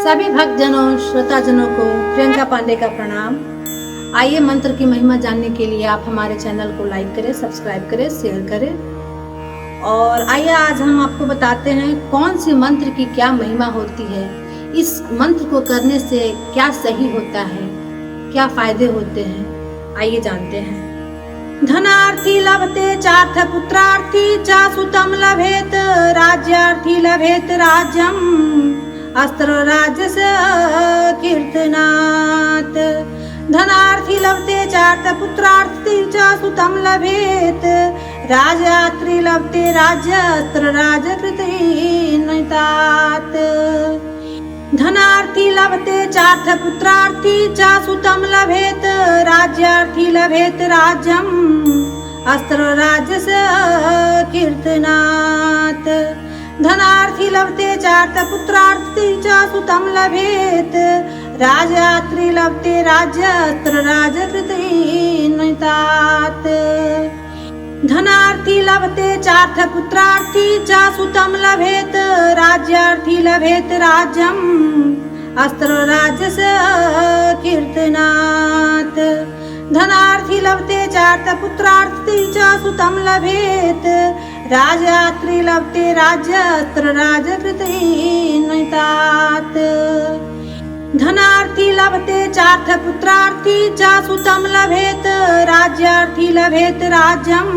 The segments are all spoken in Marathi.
सभी भक्तजनों श्रोताजनों को प्रियंका पांडे का प्रणाम। आइए मंत्र की महिमा जानने के लिए आप हमारे चैनल को लाइक करें, सब्सक्राइब करें, शेयर करें। और आइए आज हम आपको बताते हैं कौन सी मंत्र की क्या महिमा होती है, इस मंत्र को करने से क्या सही होता है, क्या फायदे होते हैं, आइए जानते हैं। धनार्थी लभते चार्थ पुत्रार्थी च सुतं लभेत राज्यार्थी लभेत राज्यम अस्त्र राजस कीर्तनात्। धनार्थी लभते चार्थ पुत्रार्थी च सुतं लभेत राज्यार्थी लभते राज्य अस्त्र राजकृतेनतात्। धनार्थी लभते चार्थ पुत्रार्थी च सुतं लभेत राज्यार्थी लभेत राज्यम अस्त्र राजस कीर्तनात्। धनार्थी लभते चार्थ पुत्रार्थी च सुतं लभेत राज्यार्थी लभते राज्य अस्त्र राजकृतेनतात्। धनार्थी लभते चार्थ पुत्रार्थी च सुतं लभेत राज्यार्थी लभेत राज्यम अस्त्र राजस कीर्तनात्। धनार्थी लभते चार्थ पुत्रार्थी च सुतं लभेत राज्यार्थी लभते राज्य अस्त्र राजकृतेनतात्। धनार्थी लभते चार्थ पुत्रार्थी च सुतं लभेत राज्यार्थी लभेत राज्यम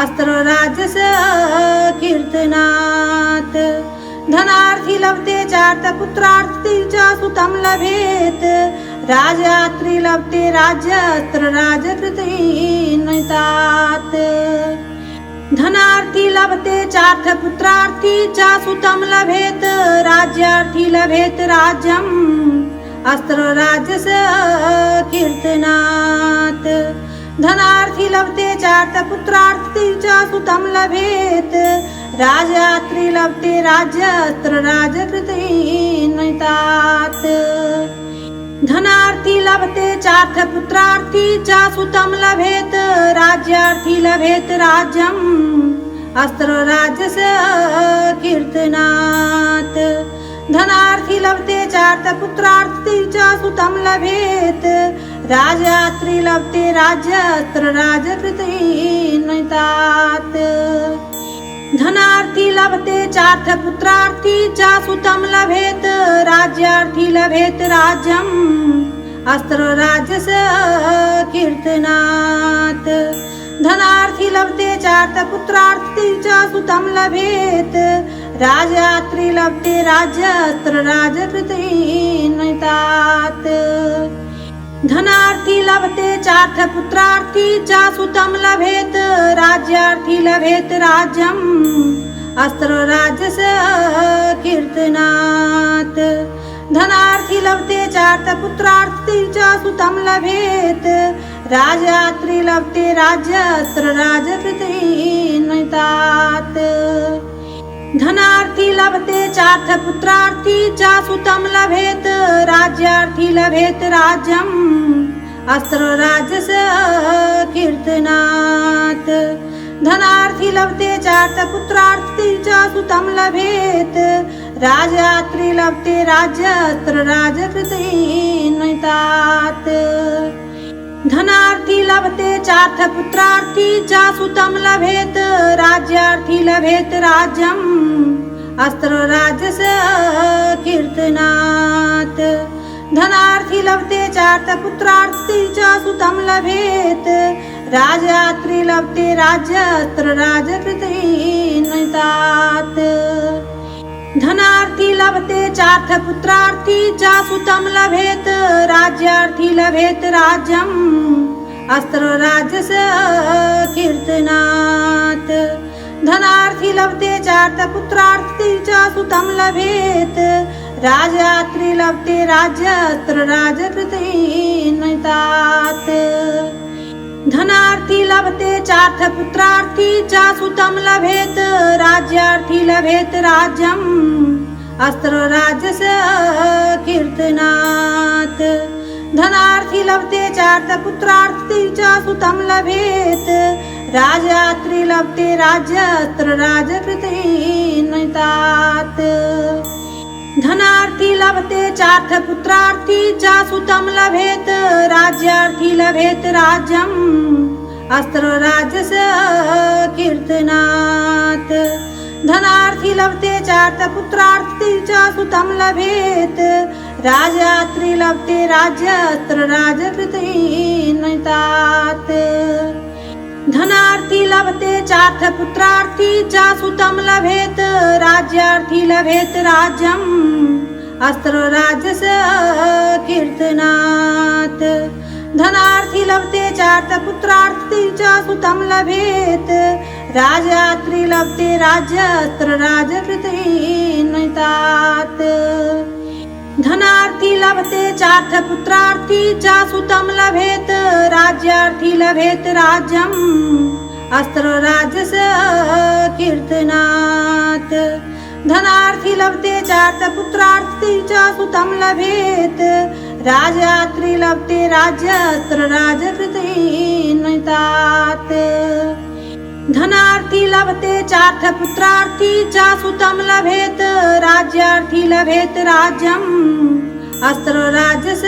अस्त्र राजस कीर्तनात्। धनार्थी लभते चार्थ पुत्रार्थी च सुतं लभेत राज्यार्थी लभते राज्य अस्त्र राजकृतेनतात्। धनार्थी लभते चार्थ पुत्रार्थी च सुतं लभेत राज्यार्थी लभेत राज्यम अस्त्र राजस कीर्तनात्। धनार्थी लभते चार्थ पुत्रार्थी च सुतं लभेत राज्यार्थी लभते राज्य अस्त्र राजकृतेनतात्। धनार्थी लभते चार्थ पुत्रार्थी च सुतं लभेत राज्यार्थी लभेत राज्यम अस्त्र राजस कीर्तनात्। धनार्थी लभते चार्थ पुत्रार्थी च सुतं लभेत राज्यार्थी लभते राज्य अस्त्र राजकृतेनतात्। धनार्थी लभते चार्थ पुत्रार्थी च सुतं लभेत राज्यार्थी लभेत राज्यम अस्त्र राजस कीर्तनात्। धनार्थी लभते चार्थ पुत्रार्थी च सुतं लभेत राज्यार्थी लभते राज्य अस्त्र राजकृतेनतात्। धनार्थी लभते चार्थ पुत्रार्थी च सुतं लभेत राज्यार्थी लभेत राज्यम अस्त्र राजस कीर्तनात्। धनार्थी लभते चार्थ पुत्रार्थी च सुतं लभेत राज्यार्थी लभते राज्य अस्त्र राजकृतेनतात्। धनार्थी लभते चार्थ पुत्रार्थी च सुतं लभेत राज्यार्थी लभेत राज्यम अस्त्र राजस कीर्तनात्। धनार्थी लभते चार्थ पुत्रार्थी च सुतं लभेत राज्यार्थी लभते राज्य अस्त्र राजकृतेनतात्। धनार्थी लभते चार्थ पुत्रार्थी च सुतं लभेत राज्यार्थी लभेत राज्यम अस्त्र राजस कीर्तनात्। धनार्थी लभते चार्थ पुत्रार्थी च सुतं लभेत राज्यार्थी लभते राज्य अस्त्र राजकृतेनतात्। धनार्थी लभते चार्थ पुत्रार्थी च सुतं लभेत राज्यार्थी लभेत राज्यम अस्त्र राजस कीर्तनात्। धनार्थी लभते चार्थ पुत्रार्थी च सुतं लभेत राज्यार्थी लभते राज्य अस्त्र राजकृतेनतात्। धनार्थी लभते चार्थ पुत्रार्थी च सुतं लभेत राज्यार्थी लभेत राज्यम अस्त्र राजस कीर्तनात्। धनार्थी लभते चार्थ पुत्रार्थी च सुतं लभेत राज्यार्थी लभते राज्य अस्त्र राजकृतेनतात्। धनार्थी लभते चार्थ पुत्रार्थी च सुतं लभेत राज्यार्थी लभेत राज्यम् अस्त्र राजस कीर्तनात् धनार्थी लभते चार्थ पुत्रार्थी च सुतं लभेत राजात्री लभते राज्य अस्त्र राजकृतेनतात् धनार्थी लभते चार्थ पुत्रार्थी च सुतं लभेत राज्यार्थी लभेत राज्यम् अस्त्र राजस कीर्तनात् धनार्थी लभते चार्थ पुत्रार्थी च सुतं लभेत राजात्री लभते राज्य अस्त्र राजकृतेनतात् धनार्थी लभते चार्थ पुत्रार्थी च सुतं लभेत राज्यार्थी लभेत राज्यम् अस्त्र राजस कीर्तनात् धनार्थी लभते चार्थ पुत्रार्थी च सुतं लभेत राजात्री लभते राज्य अस्त्र राजकृतेनतात् धनार्थी लभते चार्थ पुत्रार्थी च सुतं लभेत राज्यार्थी लभेत राज्यम् अस्त्र राजस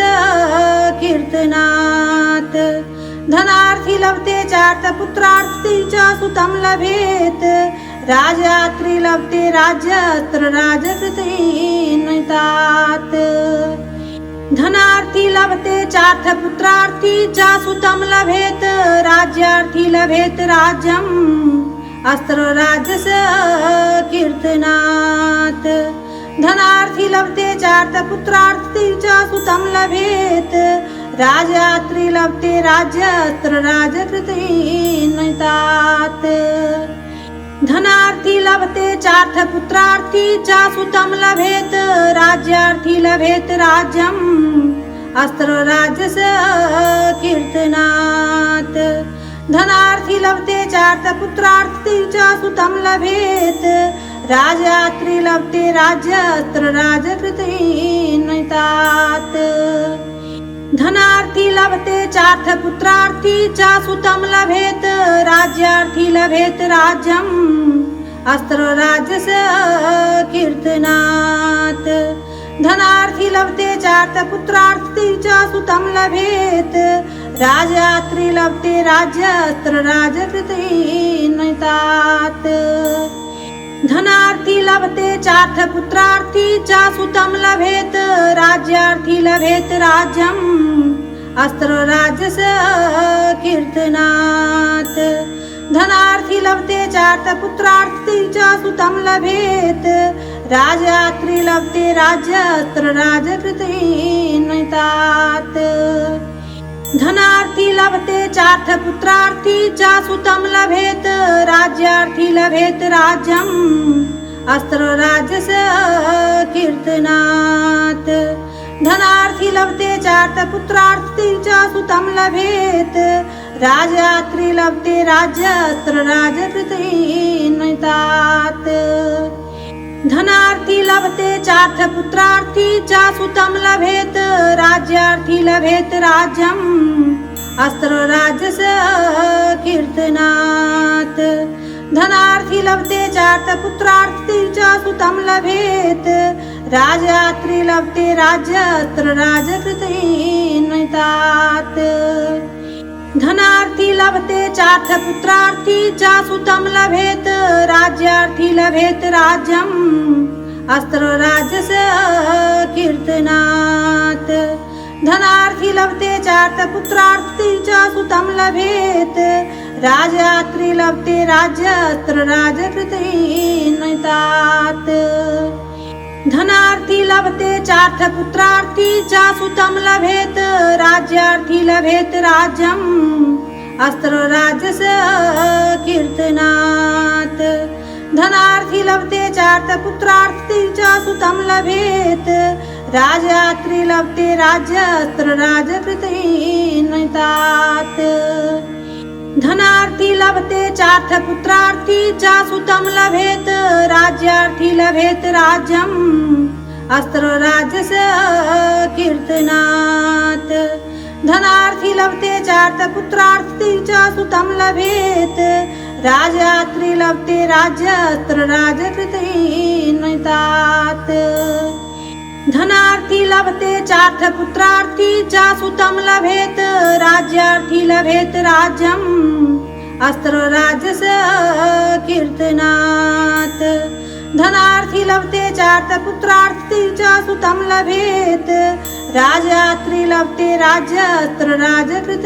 कीर्तनात् धनार्थी लभते चार्थ पुत्रार्थी च सुतं लभेत राजात्री लभते राज्य अस्त्र राजकृतेनतात् धनार्थी लभते चार्थ पुत्रार्थी च सुतं लभेत राज्यार्थी लभेत राज्यम् अस्त्र राजस कीर्तनात् धनार्थी लभते चार्थ पुत्रार्थी च सुतं लभेत राजात्री लभते राज्य अस्त्र राजकृतेनतात् धनार्थी लभते चार्थ पुत्रार्थी च सुतं लभेत राज्यार्थी लभेत राज्यम् अस्त्र राजस कीर्तनात् धनार्थी लभते चार्थ पुत्रार्थी च सुतं लभेत राजात्री लभते राज्य अस्त्र राजकृतेनतात् धनार्थी लभते चार्थ पुत्रार्थी च सुतं लभेत राज्यार्थी लभेत राज्यम् अस्त्र राजस कीर्तनात् धनार्थी लभते चार्थ पुत्रार्थी च सुतं लभेत राजात्री लभते राज्य अस्त्र राजकृतेनतात् धनार्थी लभते चार्थ पुत्रार्थी च सुतं लभेत राज्यार्थी लभेत राज्यम् अस्त्र राजस कीर्तनात् धनार्थी लभते चार्थ पुत्रार्थी च सुतं लभेत राजात्री लभते राज्य अस्त्र राजकृतेनतात् धनार्थी लभते चार्थ पुत्रार्थी च सुतं लभेत राज्यार्थी लभेत राज्यम् अस्त्र राजस कीर्तनात् धनार्थी लभते चार्थ पुत्रार्थी च सुतं लभेत राजात्री लभते राज्य अस्त्र राजकृतेनतात् धनार्थी लभते चार्थ पुत्रार्थी च सुतं लभेत राज्यार्थी लभेत राज्यम् अस्त्र राजस कीर्तनात् धनार्थी लभते चार्थ पुत्रार्थी च सुतं लभेत राजात्री लभते राज्य अस्त्र राजकृतेनतात् धनार्थी लभते चार्थ पुत्रार्थी च सुतं लभेत राज्यार्थी लभेत राज्यम् अस्त्र राजस कीर्तनात् धनार्थी लभते चार्थ पुत्रार्थी च सुतं लभेत राजात्री लभते राज्य अस्त्र राजकृतेनतात् धनार्थी लभते चार्थ पुत्रार्थी च सुतं लभेत राज्यार्थी लभेत राज्यम् अस्त्र राजस कीर्तनात् धनार्थी लभते चार्थ पुत्रार्थी च सुतं लभेत राजात्री लभते राज्य अस्त्र राजकृतेनतात् धनार्थी लभते चार्थ पुत्रार्थी च सुतं लभेत राज्यार्थी लभेत राज्यम् अस्त्र राजस कीर्तनात् धनार्थी लभते चार्थ पुत्रार्थी च सुतं लभेत राजात्री लभते राज्य अस्त्र राजकृतेनतात् धनार्थी लभते चार्थ पुत्रार्थी च सुतं लभेत राज्यार्थी लभेत राज्यम् अस्त्र राजस कीर्तनात्। धनार्थी लभते चार्थ पुत्रार्थी च सुतं लभेत राजात्री लभते राज्यस्त्र राजकृतेनतात्।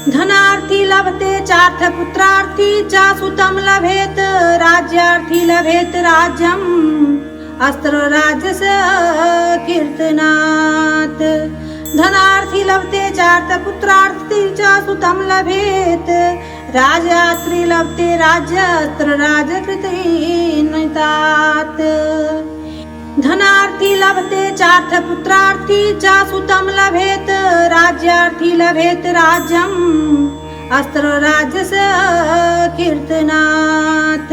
धनार्थी लभते चार्थ पुत्रार्थी च सुतं लभेत राज्यार्थी लभेत राज्यम् अस्त्र राजस कीर्तनात्। धनार्थी लभते चार्थ पुत्रार्थी च सुतं लभेत राजात्री लभते राज्यस्त्र राजकृतेनतात्। धनार्थी लभते चार्थ पुत्रार्थी च सुतं लभेत राज्यार्थी लभेत राज्यम् अस्त्र राजस कीर्तनात्।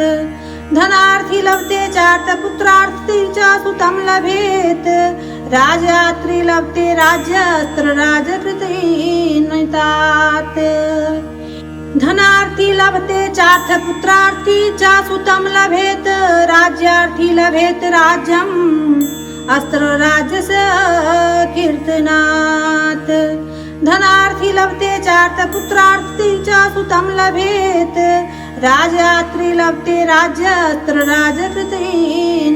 धनार्थी लभते चार्थ पुत्रार्थी च सुतं लभेत राजात्री लभते राज्यस्त्र राजकृतेनतात्। धनार्थी लभते चार्थ पुत्रार्थी च सुतं लभेत राज्यार्थी लभेत राज्यम् अस्त्र राजस कीर्तनात्। धनार्थी लभते चार्थ पुत्रार्थी च सुतं लभेत राजात्री लभते राज्यस्त्र राजकृतेनतात्।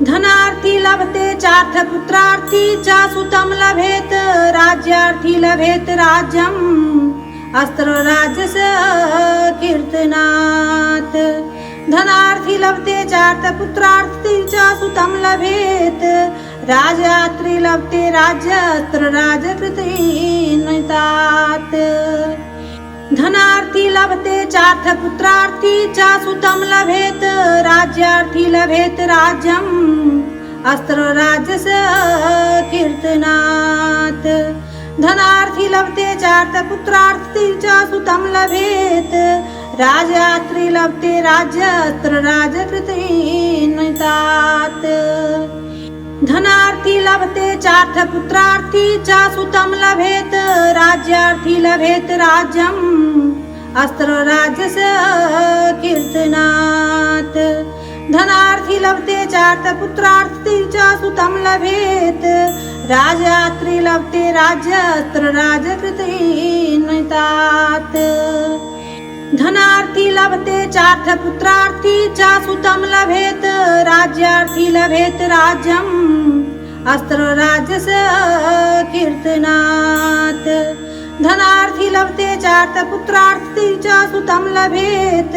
धनार्थी लभते चार्थ पुत्रार्थी च सुतं लभेत राज्यार्थी लभेत राज्यम् अस्त्र राजस कीर्तनात्। धनार्थी लभते चार्थ पुत्रार्थी च सुतं लभेत राजात्री लभते राज्यस्त्र राजकृतेनतात्। धनार्थी लभते चार्थ पुत्रार्थी च सुतं लभेत राज्यार्थी लभेत राज्यम् अस्त्र राजस कीर्तनात्। धनार्थी लभते चार्थ पुत्रार्थी च सुतं लभेत राजात्री लभते राज्यस्त्र राजकृतेनतात्। धनार्थी लभते चार्थ पुत्रार्थी च सुतं लभेत राज्यार्थी लभेत राज्यम् अस्त्र राजस कीर्तनात्। धनार्थी लभते चार्थ पुत्रार्थी च सुतं लभेत राजात्री लभते राज्यस्त्र राजकृतेनतात्। धनार्थी लभते चार्थ पुत्रार्थी च सुतं लभेत राज्यार्थी लभेत राज्यम् अस्त्र राजस कीर्तनात्। धनार्थी लभते चार्थ पुत्रार्थी च सुतं लभेत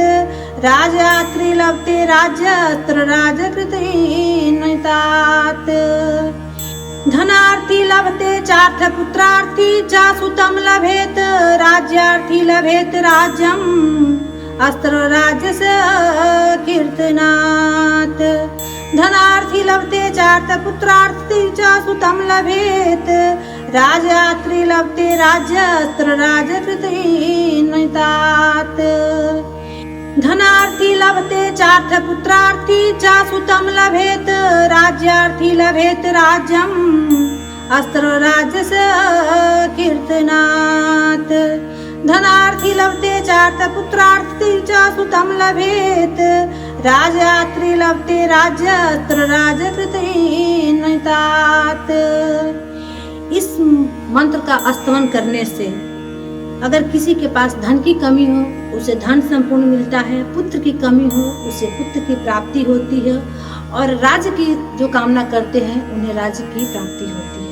राजात्री लभते राज्यस्त्र राजकृतेनतात्। धनार्थी लभते चार्थ पुत्रार्थी च सुतं लभेत राज्यार्थी लभेत राज्यम् अस्त्र राजस कीर्तनात्। धनार्थी लभते चार्थ पुत्रार्थी च सुतं लभेत राजात्री लभते राज्यस्त्र राजकृतेनतात्। धनार्थी लभते चार्थ पुत्रार्थी च सुतं लभेत राज्यार्थी लभेत राज्यम् अस्त्र राजस कीर्तनात्। धनार्थी लभते चार्थ पुत्रार्थी च सुतं लभेत राजात्री लभते राज्यस्त्र राजकृतेनतात्। इस मंत्र का स्तवन करने से अगर किसी के पास धन की कमी हो उसे धन संपूर्ण मिलता है, पुत्र की कमी हो उसे पुत्र की प्राप्ति होती है और राज्य की जो कामना करते हैं उन्हें राज्य की प्राप्ति होती है।